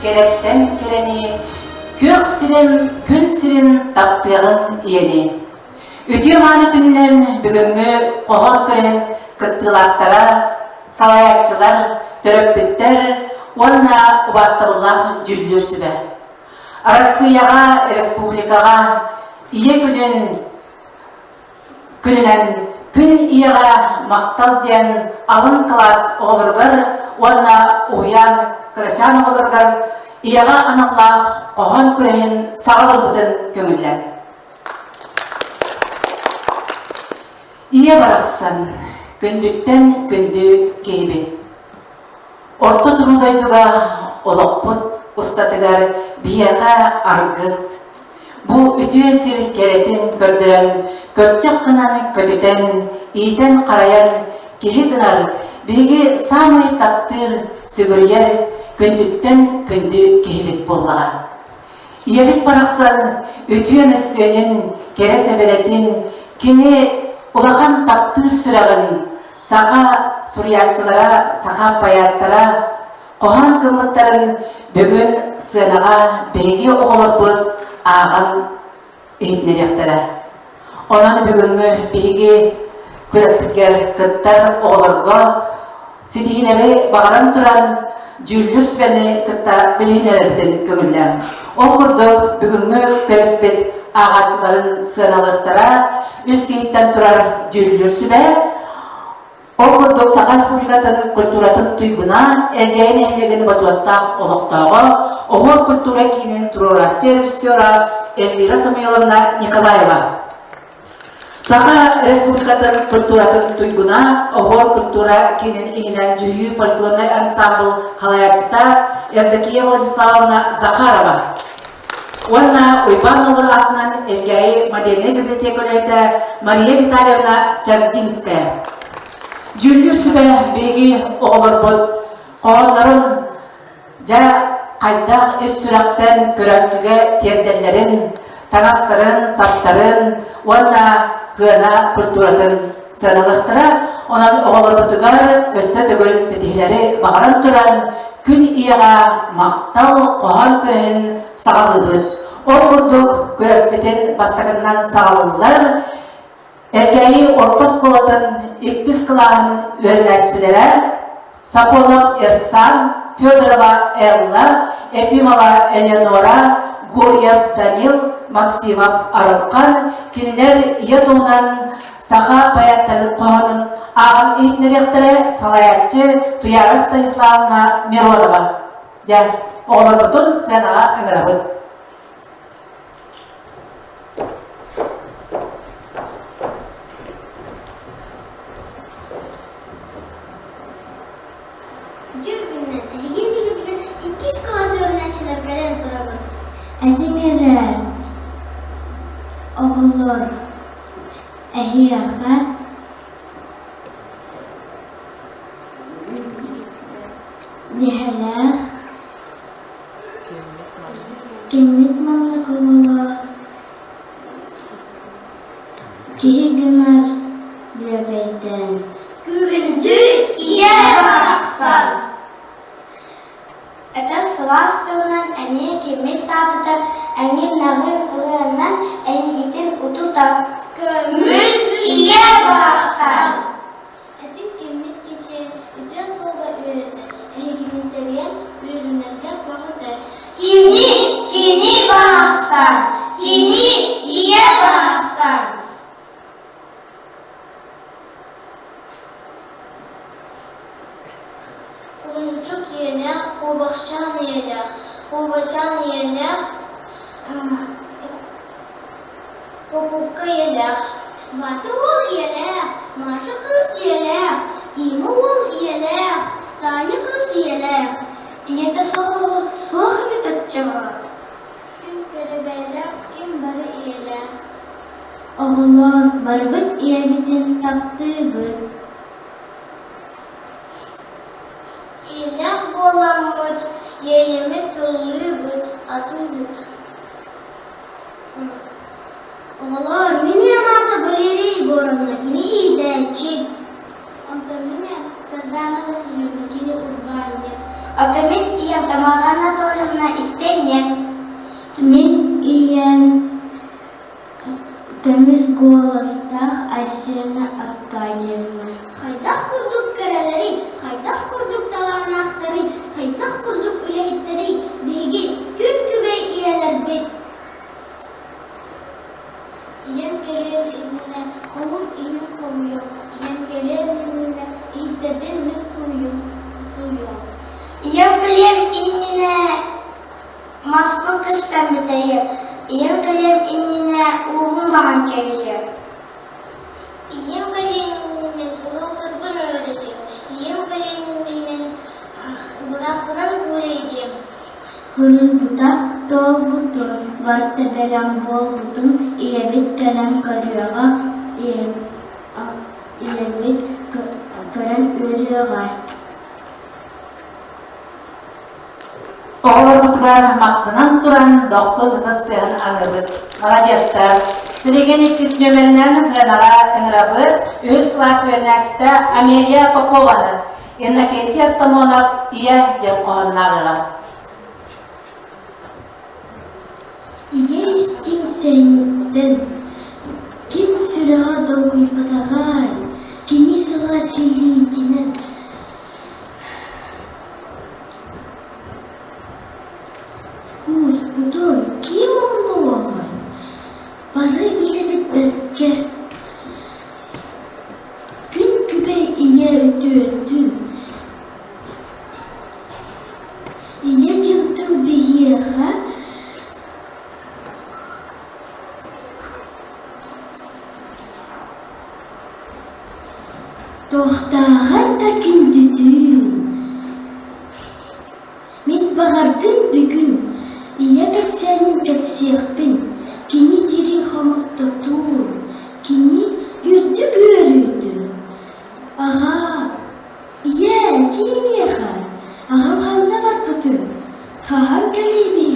keretten kereni, kök sirin, gün sirin taptığın iyeni. Ütüymanı günden bugünkü kohor kören kıttılaqtara, salayatçılar, töröpütter, onna ubastırullah cüllür sübe. Arasıyağa, respublikağa, iye gününen gün iyağa maqtal diyen alın klas olurgar, onna uyan kırışan olurgar, iyağa anallah kohon kürehin sağılır bütün kömürler. İye baraqsan, gündükten gündü keybet. Orta turudaydıga oloqput ustatıgar biyaqa argız. Bu ütüye sir keretin kördüren, kötçak kınanı kötüten, iyiden qarayan kehi gınar, bigi samay taktır sügüryer, gündükten gündü keybet bollağa. İyebet baraqsan, ütüye messenin, kere seberetin, kini ulaqan taktır sürağın, saqa suriyatçılara, saqa payattara, qohan kımıtların bugün sığınağa beygi oğulur ağan eğitnerektara. Onun bugünkü beygi kürespitger kıttar oğulurga sidihileri bağıran turan cüllür sübeni kıtta bilinleribdin kömürler. O kurdu bugünkü kürespit ağaçların sığınalıktara üst geyitten turar cüllür sübe. O kurdu Saqa Respublikatın kulturatın tuyguna ergeyin ehlegini batuattaq oloqtağı oğur kultura kinin tururatçı rejissora Elvira Samuilovna Nikolayeva. Saqa Respublikatın kulturatın tuyguna oğur kultura kinin inen cüyü folklornay ansambl halayatçıta Evdokiya Vladislavovna Zakharova. Onna Uypan olur atынан ergeyi Madeniye Bibliotekolayda Mariya Vitalyevna Chagdinskaya. Cüllür sübe begi oğulur bud, qoğonların ja qaydaq üstüraktan köratçıga terdenlerin, tanasların, saptарын, onna hıana kulturatın sanalıqtıra, onun oğulur budugar össe dögül setihleri bağıran turan, gün iyağa maqtal qoğon kürehin sağalı bud. O kurduk körespeten bastagından sağalılar, ergeyi ortos bolatın iktis kılağın öğrenetçilere Saponov Ersan, Fyodorova Ella, Efimova Eleonora, Guryev Danil, Maksimov Arovkan, kinler yadunan saha bayatların qoğunun ağın eğitnerektere salayatçı Tuyara Stanislavna Mironova. Yani oğlar butun sen ağa öngörabın. Әдіңері оғылыр әйяға дәхәләқ кеммет маңлы оғылыр кейі гынар бөбәйтін Күнді ие барақсан. Это сластығынан әне кемет сатыда, әне нағын ұрынан әнегетін ұтута. Күміс ие барақсан. Әтік кемет кече үте солға өйреді. Әнегеттерген өйрінерге қоғыды. Кені барақсан. Кені ие барақсан. Кулынчук елек, кубақчан елек, кубачан елек, кукукка елек. Басы ол елек, Маша кыз елек, Дима ол елек, Таня кыз елек. Ете соғы бітітчіға. Кім керебейлек, кім бары елек. Оғылыр барбыт иебетін тапты бұд. Елек боламыд, елеме тылы бұд, атын бұд. Оғылар, мені аматы Валерий Егоровна, кені идәчі. Anta меня Сарданова Васильевна, кені Урбанник. Атамет и Атамара Анатольевна, Анна Истенек. Мен иен көміз голоста Айсена Аккадьевна. Хайдах курдук керелери, хайдах курдук таланақтары, хайдах курдук үлеһиттери, биги күн күбей иелер бит. Ием келен инне, ковум июм ковую, ием келен инне, ийтебин мен сую. Ием келем иннине маспын кыстан бітейі. Ием келем иннине уғын баған келейі. Ием келен инне, улам кызбын öğreteyim. Ием келен инне, бұлапынан көрейдем. Хұры бұтақ тол бұтын, барты бәлем бол бұтын, иебет кәлем көріға, иебет көрін өріға. Оғылар бұтығар мақтынан тұран 90 ғыстығын аңырбыт. Молодестар. Білеген 2 нөмірінен ғанаға ыңырабыт, өз класс өрнәкшті Амелия Попованы, Иннокентия Томонов ия деп қоғыннағыға. Естің сәйнеттен, кен сүраға долгой патағай, кені сұға селейтінен. Кус, бұтын, кем оңды оғай? Бары білебет бәрке. Күн күбей ие өтін. Ие дентіл бейеға, тоқтаған да күндүтін. Мен бағардым бүгін, ия кәтсәнін кәтсеқпін, кені дері қамақты тұр, кені үрді көрүйді. Аға, ия, дейіне қай, ағам қамна бар бұтын, қаған кәлебе.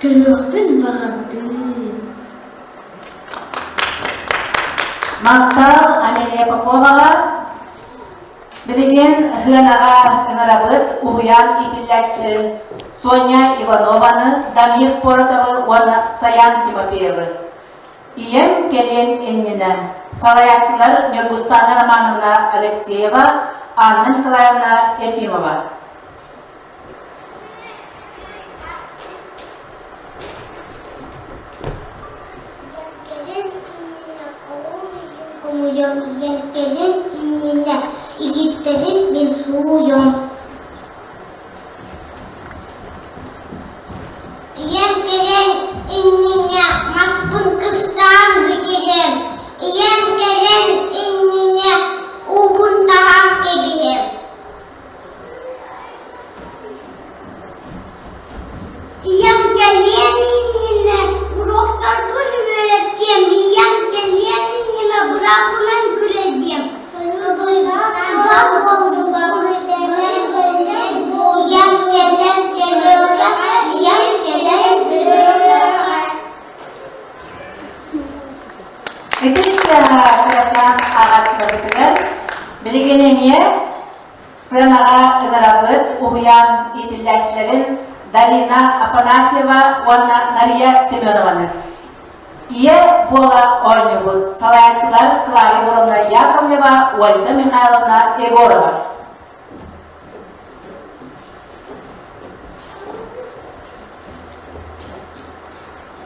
Көріқпін бағардым. Мақтал Амелия Поповаға, білеген ғанаға ыңырабыт ұғыян итілләкшілерін Соня Иванованы, Дамир Поротовы, оны Саян Тимофеевы. Ием келен еннені. Салаятчылар Мергустана Романовна Алексеева, Анна Николаевна Ефимова. Iем kelin innine, ihitterim ben suyum. Iem kelin innine, maspun kıstan bükerim. Iem kelin innine, ubun taham kebirim. Iem kelin innine, uroktar bunu öğreteyim. Iem kelin innine, bırakınan güleceğim. Dudağ oldu bağlı denen böyle. Iem kelin geliyorlar, iem kelin geliyorlar. Ekistera kıracağın ağaçlarıdır. Bilgen emiye, sığınağa ıgırabıt, uğuyan itillәкчілерін Дарина Афанасьева, Онна Нария Семенованы. Ие бола ойнебут. Салаятчылар Клара Егоровна Яковлева, Ольга Михайловна Егорова.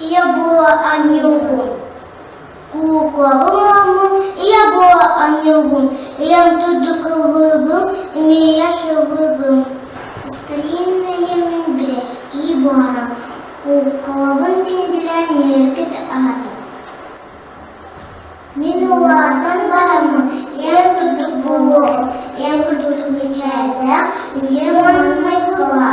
Ия бола аньюгун. Куклавым, ия бола аньюгун. Иям тудукылыбым, имея шывыбым. Старинные брески бора. Куклавым димдилен еркет атым. Мен уладан барамы, иям тудук болу. Иям тудук мечайда, иям майкыла.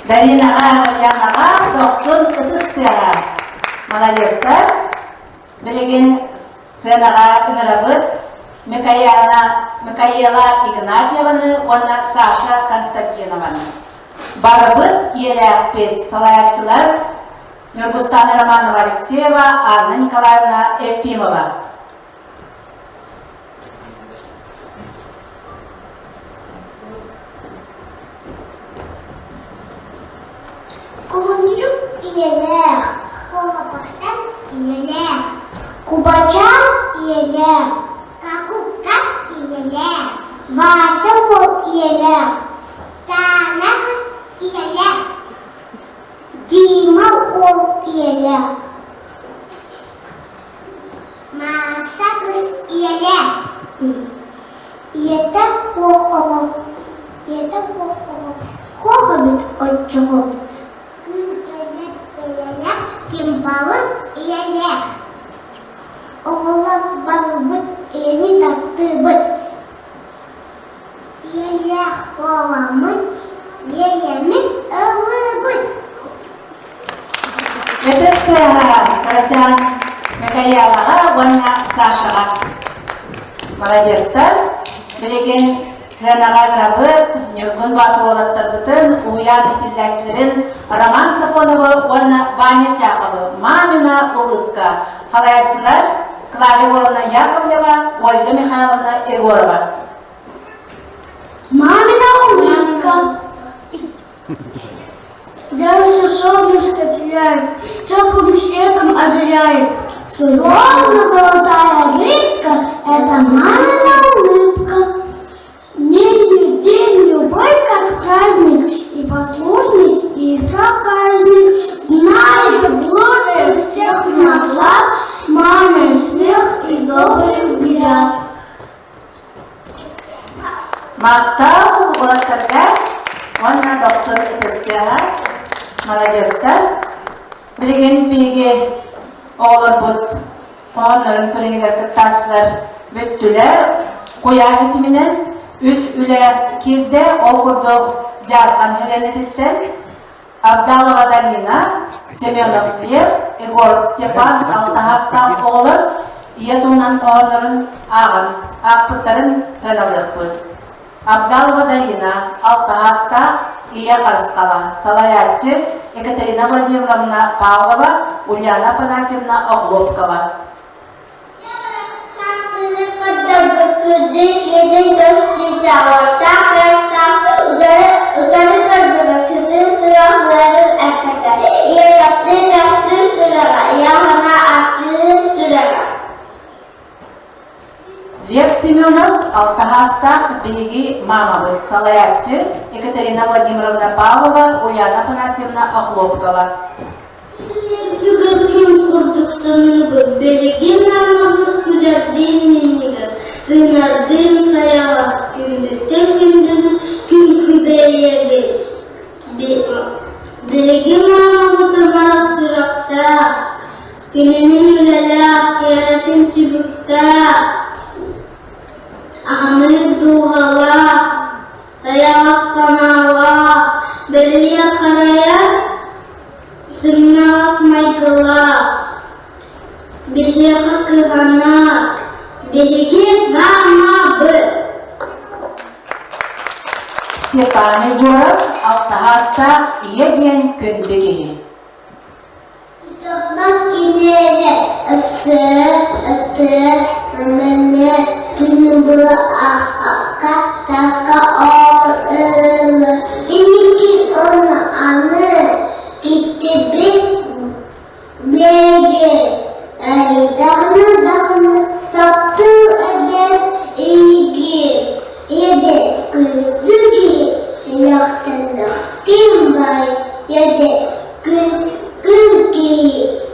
Даринаға, Янаға 90 ыдыстыра. Молодестар. Білеген сценаға ыңырабыт Микаэла Игнатьеваны, Онна Саша Константинованы. Барыбыт еләкпет салаятчылар Мергустана Романова Алексеева, Анна Николаевна Ефимова. Кулунчук иелер. Колобақтан иелер. Кубачан иелер. Какупка иелер. Вася ол иелер. Танакус иелер. Дима ол иелер. Масакус иелер. Ета ол. Ета ол. Хохабит отчого. Кимбалык иелер. Оғылап барбыт ені таттыбыт. Иелер оламын, иелемін ылыбыт. Етесті Карачан Микаялаға, онна Сашаға. Молодецтар, білеген Генаға грабыт, Нюргун батыр олаттар бұтын, уян етілдәчілерін Роман Сафоновы, онна Ваня Чаховы, Мамина улыбка, халаятчылар Клара Егоровна Яковлева, Ольга Михайловна Егорова. Мамина улыбка. Дальше солнышко теряет, теплым светом озаряет. Словно золотая рыбка, это мамина улыбка. С ней день любовь как праздник, и послушный, и проказник. Знает лучше всех на глаз, мамин смех и добрый взгляд. Мақтау олаттарға, онна доқсыр етестіға, молодецтар, білеген бейге оғылар бұд, оғынларын көрегер күттачылар бүттілер, қояр етімінен, үс үлі келді, оқырдық жарқан хеленететтен, Абдалова Дарина, Семенов Лев, Егор Степан, Алтахастал оғылыр, етуынан оғынларын ағын, ақпыттарын ғаналық бұд. Абдалова Дарина, Алтахаста, Ия Карскала, Салаятчы, Екатерина Владимировна Павлова, Ульяна Панасьевна Охлопкова. Лев Семенов, Алтахаста, Беги, Мама Быт, Салаятчы, Екатерина Владимировна Павлова, Ульяна Панасьевна Охлопкова. Кім құрдық санығы, береген амағыз күлерден менігіз. Тынардың саявас, күндіктен күндігіз, күн күберегі. Береген амағы тұрмақ сұрақта, күнінің үләлі ақияратын түбікта. Ағаны дуғала, саявас санала, берия қарая, Сыннавас майгыла, белеға кығана, белеге мама бы. Степан Егоров, Алтахаста, Еден Күндігі. Тоқнан кенелі, ұсы, өмені, күні бұлы аққа, тасқа олы. Менекі оны аны, Gitti bege, dağını taptı eder igi, yedi güldü ki lahtında kim var, yedi gül ki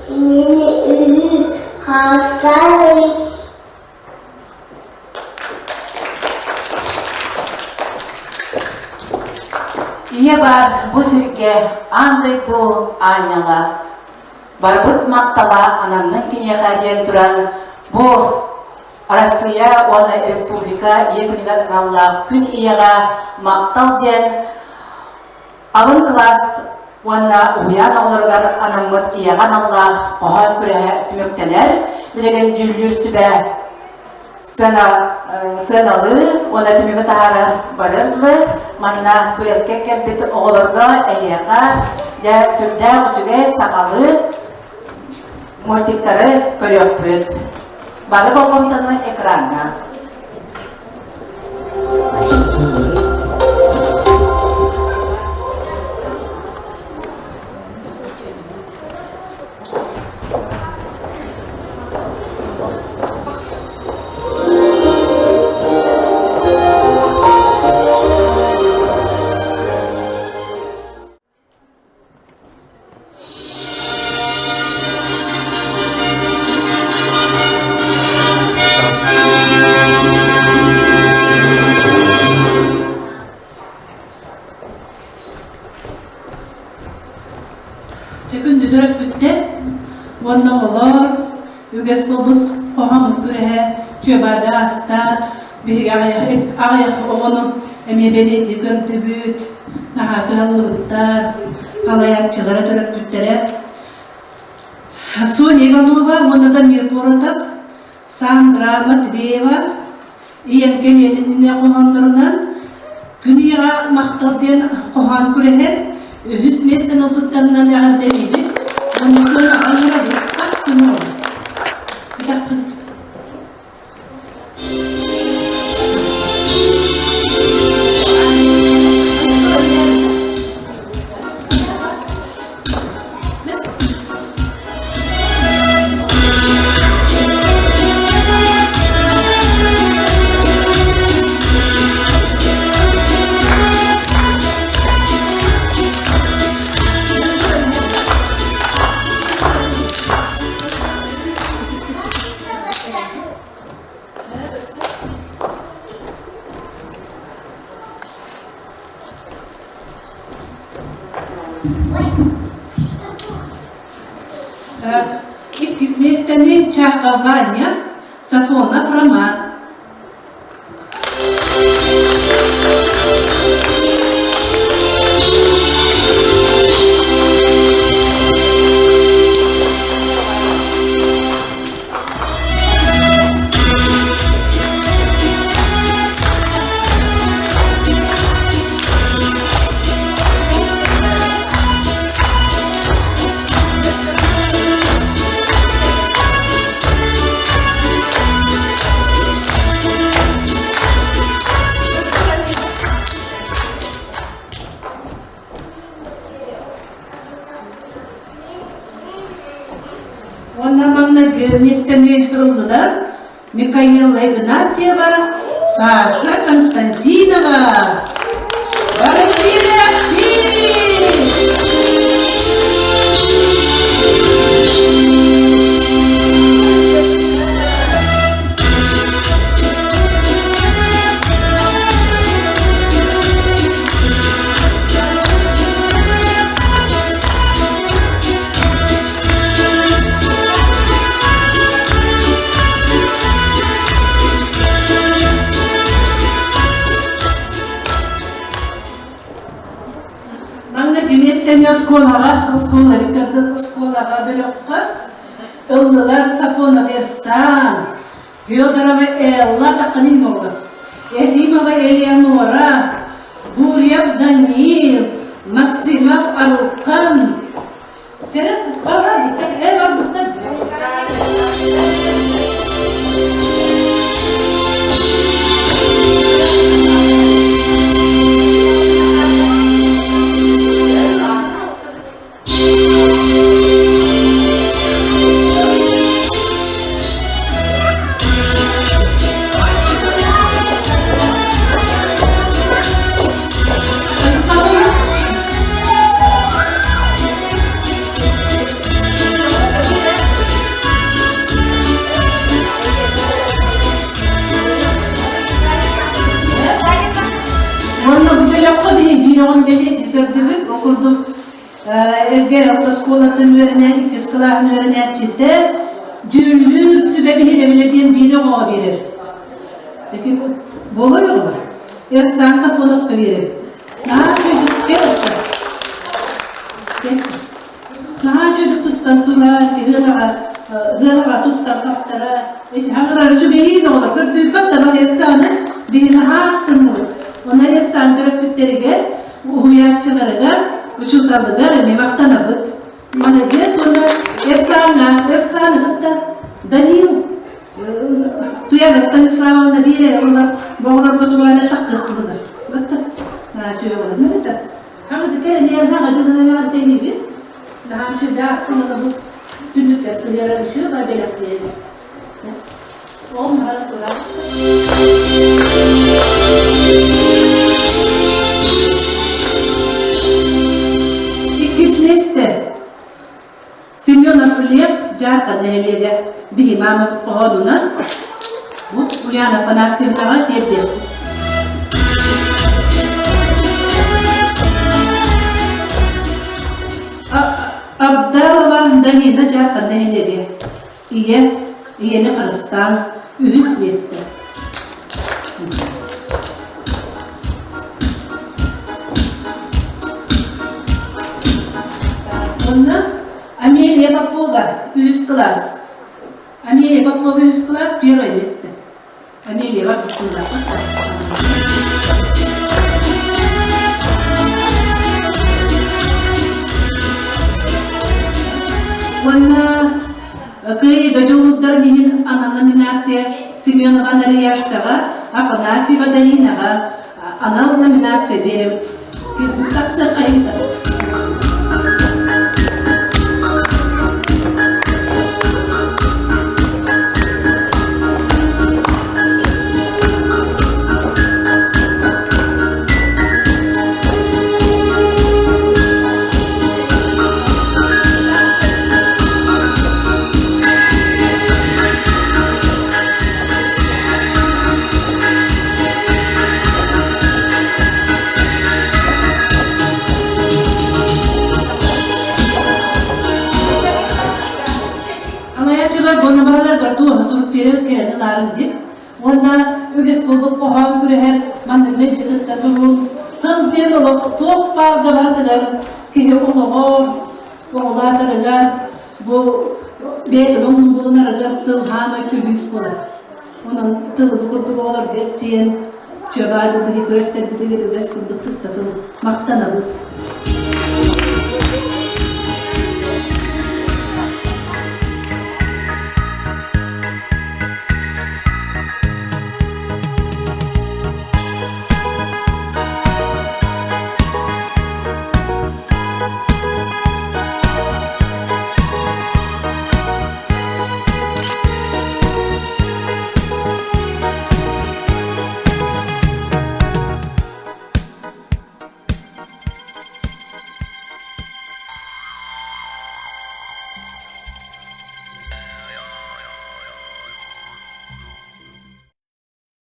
yeni ölü hastayı. Ие бар бұл сірге андайду аняла. Барбыт мақтала анамның кенеға ден тұран бұл Россия, оны республика, екінігат налла күн иеға мақтал ден алын класс, оны уян олырғар анамғыт иеға налла қоған күрі түміктенер, білеген жүлдір сүбә сыналыр, оны түмігі тағары барырлы, манна күреске кәмпеті оғылырға, әйеға, жа сүрдә күшіге сақалы мультиктары көріп бүт. Бары болғымтыны экранна. ondan olur. Üges bulbut kohamut gürehe, çöbada astar, bir ayak oğlum, emebeli gömtübüt, nahatırlıgıttar, halayakçılara töröktütlere. Sonya Ivanova, onda da Mirgorодов, Sandra Matveyeva, Evgeniya'nın kohandırınan, Güney'a maqtaldiyen kohan küreher, hüsmesten oputtanından yağar deliydi. Ondan sonra ayıra bir taksın oldu. Bir dakika. İlk ismi Чахования Сафонов Роман. Ondan bana местами kırıldılar. Mikhaila Ignatieva, Sasha Konstantinova. Skolaga bölükler, ıldılar Safonov Ersan, Fyodorova Ella takınin olur, Efimova Eleonora, Guryev Danil, Maksimov Arkan. Terek var hadi, var bu da. Okurdum. Evvel otoskolatın öğrenen, iskılahın öğrenen ciddi cüllük sübebi hilebilediğin biri o verir. Peki, bolu yolu. Ersan Safonov'ka verir. Naha çocuk gelirse. Naha çocuk tuttan durar, hınağa tuttan kaptara. Hağırar sübeyi ne olur? Kördüğü kaptaman Ersan'ın birine hastın olur. Ona Ersan dörtlükleri gel. Uhuyatçılarına uçultalılar, memaktanabıt. Malades, onda Ersan'a gıtta Danil Tuyana Stanislavovna biri, onlar boğular kutuvarına takırtılılar. Gıtta, naçıyor olur, ne de? Hağıcı kere diğer hağıcılarına yaptığı bir, daha önce de aklına da bu günlükler sıraya düşüyor, var belak diyelim. Olmaz, sonra. Semyonov Lev Jarkan nehelede bir imamı koğalına bu Ulyana Panasyon'a tedbir. Abdalova Danina jartan nehileri. Iyeni Kırıstan ühüs liste. Ondan Amelia Popova ühüs klas. Amelia Popova ühüs klas bir oy liste. Amelia var bu konuda. Ondan Kıyı Gacıluklar Nihin ana nominatsiya Semyonova Nariyashtaga, Afanasьева Darinaga, ana nominatsiya berip, taksir ayıptı. Bana baralar var tuğ hazır peri kerdilerim dip. Ona öges bulbul kohan küreher mandır meclitte durun. Tıl ten olup tuğ barda bardılar ki oğlar darılar bu beytinin bulunarlar tıl hama külis bular. Onun tılı kurdu oğlar besçiyen çöbağdı bihi göster bizi öges kurduk tuttu maktanabı.